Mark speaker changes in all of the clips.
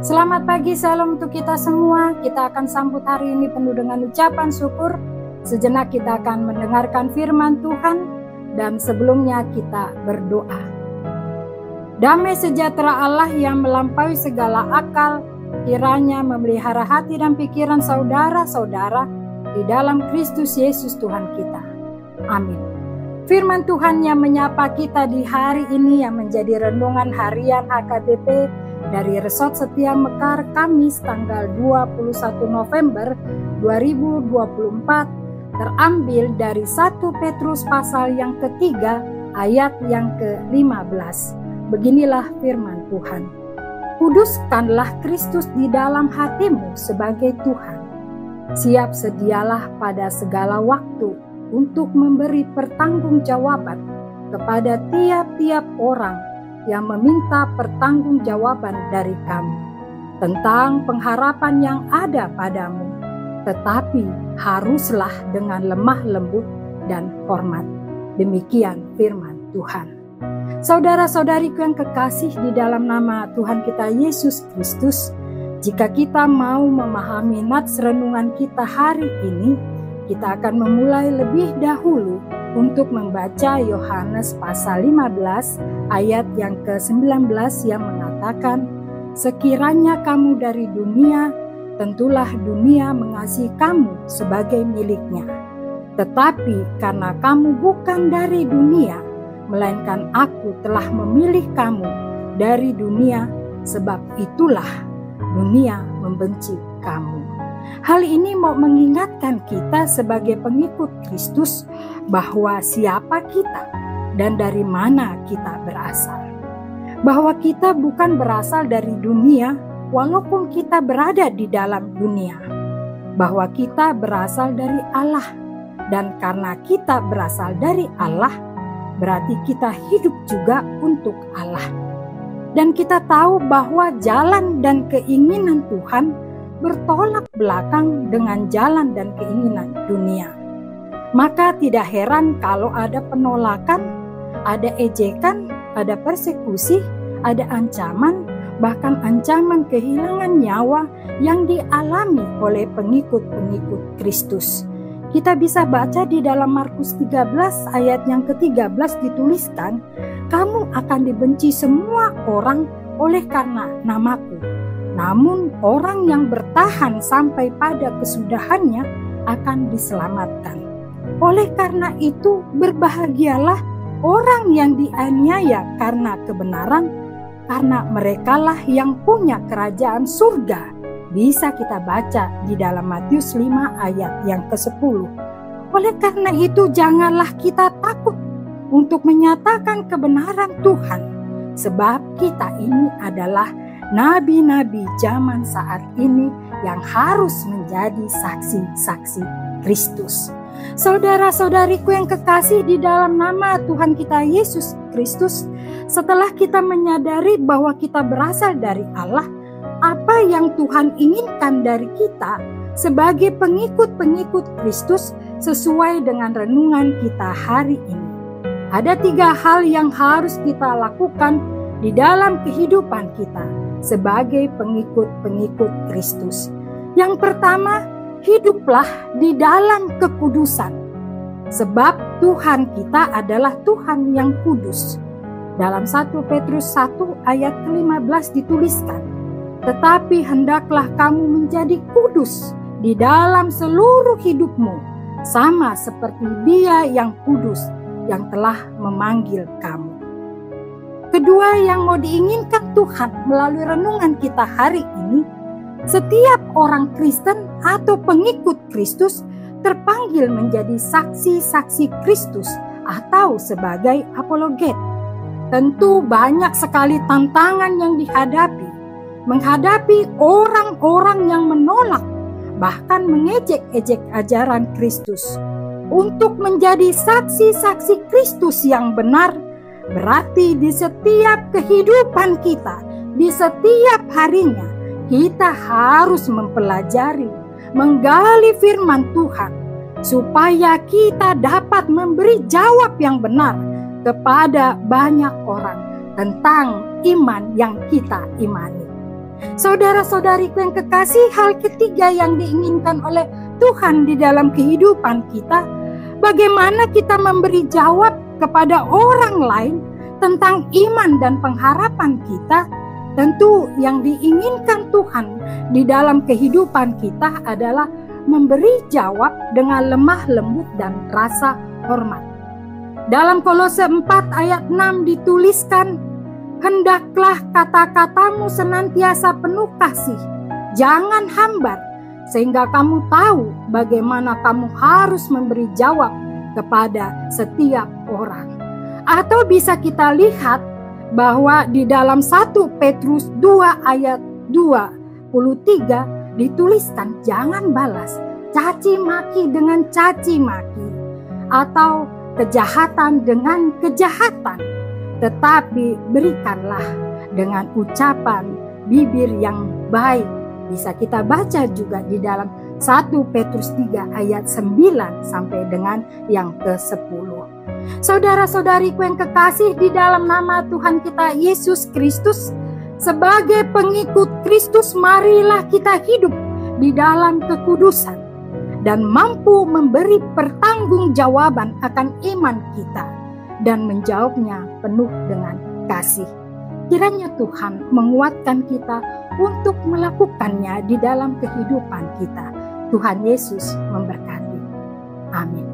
Speaker 1: Selamat pagi, salam untuk kita semua. Kita akan sambut hari ini penuh dengan ucapan syukur. Sejenak kita akan mendengarkan firman Tuhan dan sebelumnya kita berdoa. Damai sejahtera Allah yang melampaui segala akal, kiranya memelihara hati dan pikiran saudara-saudara di dalam Kristus Yesus Tuhan kita. Amin. Firman Tuhan yang menyapa kita di hari ini yang menjadi renungan harian HKBP dari Resort Setia Mekar Kamis tanggal 21 November 2024 terambil dari 1 Petrus pasal yang ketiga ayat yang ke-15. Beginilah firman Tuhan. Kuduskanlah Kristus di dalam hatimu sebagai Tuhan. Siap sedialah pada segala waktu untuk memberi pertanggungjawaban kepada tiap-tiap orang yang meminta pertanggungjawaban dari kamu tentang pengharapan yang ada padamu, tetapi haruslah dengan lemah lembut dan hormat. Demikian firman Tuhan. Saudara-saudariku yang kekasih di dalam nama Tuhan kita Yesus Kristus, jika kita mau memahami nats renungan kita hari ini, kita akan memulai lebih dahulu untuk membaca Yohanes pasal 15 ayat yang ke-19 yang mengatakan, sekiranya kamu dari dunia, tentulah dunia mengasihi kamu sebagai miliknya. Tetapi karena kamu bukan dari dunia, melainkan aku telah memilih kamu dari dunia, sebab itulah dunia membenci kamu. Hal ini mau mengingatkan kita sebagai pengikut Kristus bahwa siapa kita dan dari mana kita berasal. Bahwa kita bukan berasal dari dunia walaupun kita berada di dalam dunia. Bahwa kita berasal dari Allah, dan karena kita berasal dari Allah berarti kita hidup juga untuk Allah. Dan kita tahu bahwa jalan dan keinginan Tuhan bertolak belakang dengan jalan dan keinginan dunia. Maka tidak heran kalau ada penolakan, ada ejekan, ada persekusi, ada ancaman, bahkan ancaman kehilangan nyawa yang dialami oleh pengikut-pengikut Kristus. Kita bisa baca di dalam Markus 13 ayat yang ke-13 dituliskan, kamu akan dibenci semua orang oleh karena namaku. Namun orang yang bertahan sampai pada kesudahannya akan diselamatkan. Oleh karena itu berbahagialah orang yang dianiaya karena kebenaran, karena merekalah yang punya kerajaan surga. Bisa kita baca di dalam Matius 5 ayat yang ke-10. Oleh karena itu janganlah kita takut untuk menyatakan kebenaran Tuhan, sebab kita ini adalah nabi-nabi zaman saat ini yang harus menjadi saksi-saksi Kristus. Saudara-saudariku yang kekasih di dalam nama Tuhan kita Yesus Kristus, setelah kita menyadari bahwa kita berasal dari Allah, apa yang Tuhan inginkan dari kita sebagai pengikut-pengikut Kristus sesuai dengan renungan kita hari ini. Ada 3 hal yang harus kita lakukan di dalam kehidupan kita sebagai pengikut-pengikut Kristus. Yang pertama, hiduplah di dalam kekudusan. Sebab Tuhan kita adalah Tuhan yang kudus. Dalam 1 Petrus 1 ayat ke-15 dituliskan, tetapi hendaklah kamu menjadi kudus di dalam seluruh hidupmu, sama seperti Dia yang kudus yang telah memanggil kamu. Kedua yang mau diinginkan Tuhan melalui renungan kita hari ini, setiap orang Kristen atau pengikut Kristus terpanggil menjadi saksi-saksi Kristus atau sebagai apologet. Tentu banyak sekali tantangan yang dihadapi, menghadapi orang-orang yang menolak, bahkan mengejek-ejek ajaran Kristus. Untuk menjadi saksi-saksi Kristus yang benar, berarti di setiap kehidupan kita, di setiap harinya, kita harus mempelajari, menggali firman Tuhan, supaya kita dapat memberi jawab yang benar kepada banyak orang tentang iman yang kita imani. Saudara-saudariku yang kekasih, hal ketiga yang diinginkan oleh Tuhan di dalam kehidupan kita, bagaimana kita memberi jawab kepada orang lain tentang iman dan pengharapan kita. Tentu yang diinginkan Tuhan di dalam kehidupan kita adalah memberi jawab dengan lemah lembut dan rasa hormat. Dalam Kolose 4 ayat 6 dituliskan, hendaklah kata-katamu senantiasa penuh kasih, jangan hambar, sehingga kamu tahu bagaimana kamu harus memberi jawab kepada setiap orang. Atau bisa kita lihat bahwa di dalam 1 Petrus 2 ayat 23 dituliskan, jangan balas caci maki dengan caci maki atau kejahatan dengan kejahatan, tetapi berikanlah dengan ucapan bibir yang baik. Bisa kita baca juga di dalam 1 Petrus 3 ayat 9 sampai dengan yang ke-10. Saudara-saudariku yang kekasih, di dalam nama Tuhan kita Yesus Kristus, sebagai pengikut Kristus, marilah kita hidup di dalam kekudusan dan mampu memberi pertanggungjawaban akan iman kita dan menjawabnya penuh dengan kasih. Kiranya Tuhan menguatkan kita untuk melakukannya di dalam kehidupan kita. Tuhan Yesus memberkati. Amin.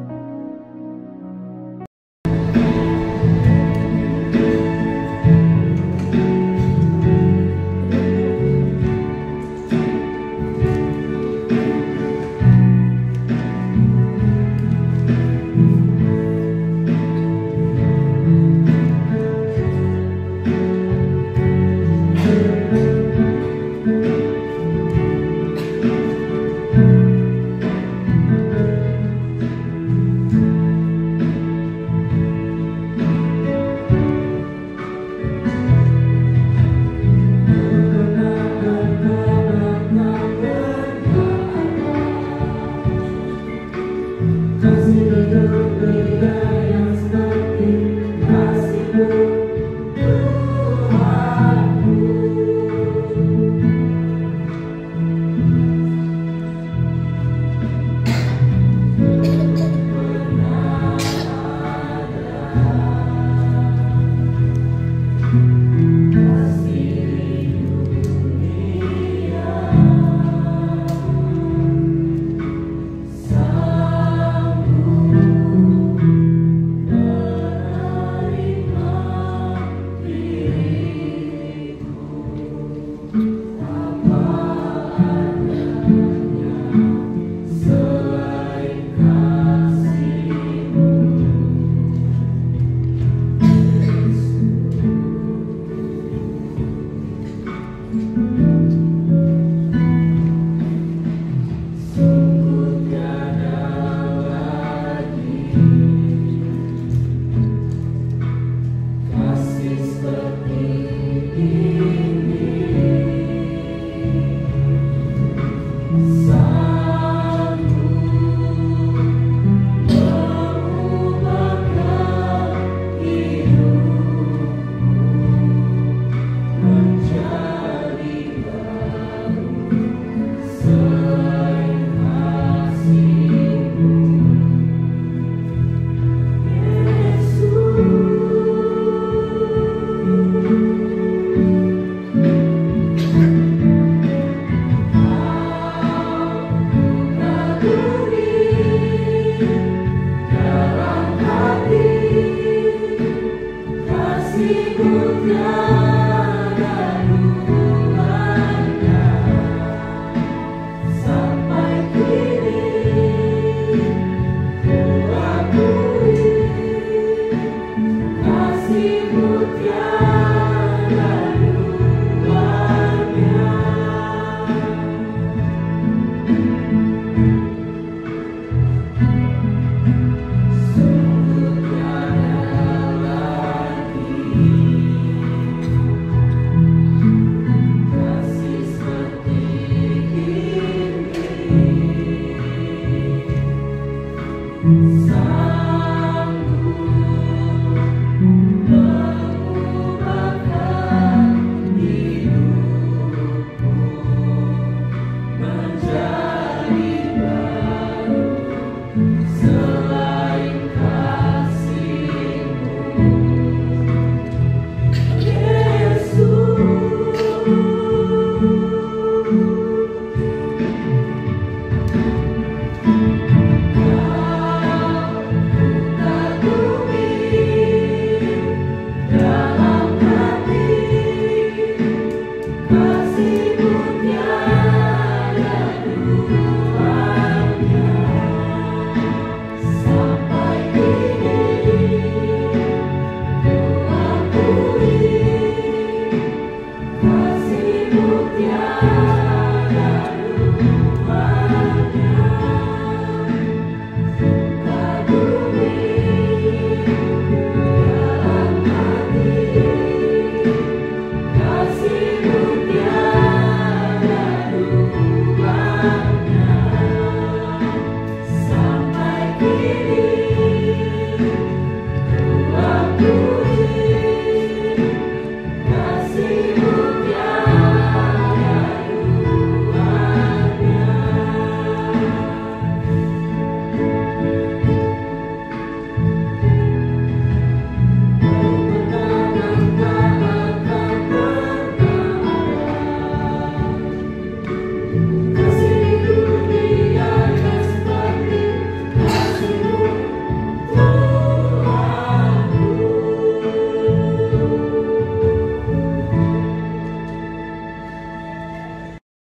Speaker 2: Kasih-Ku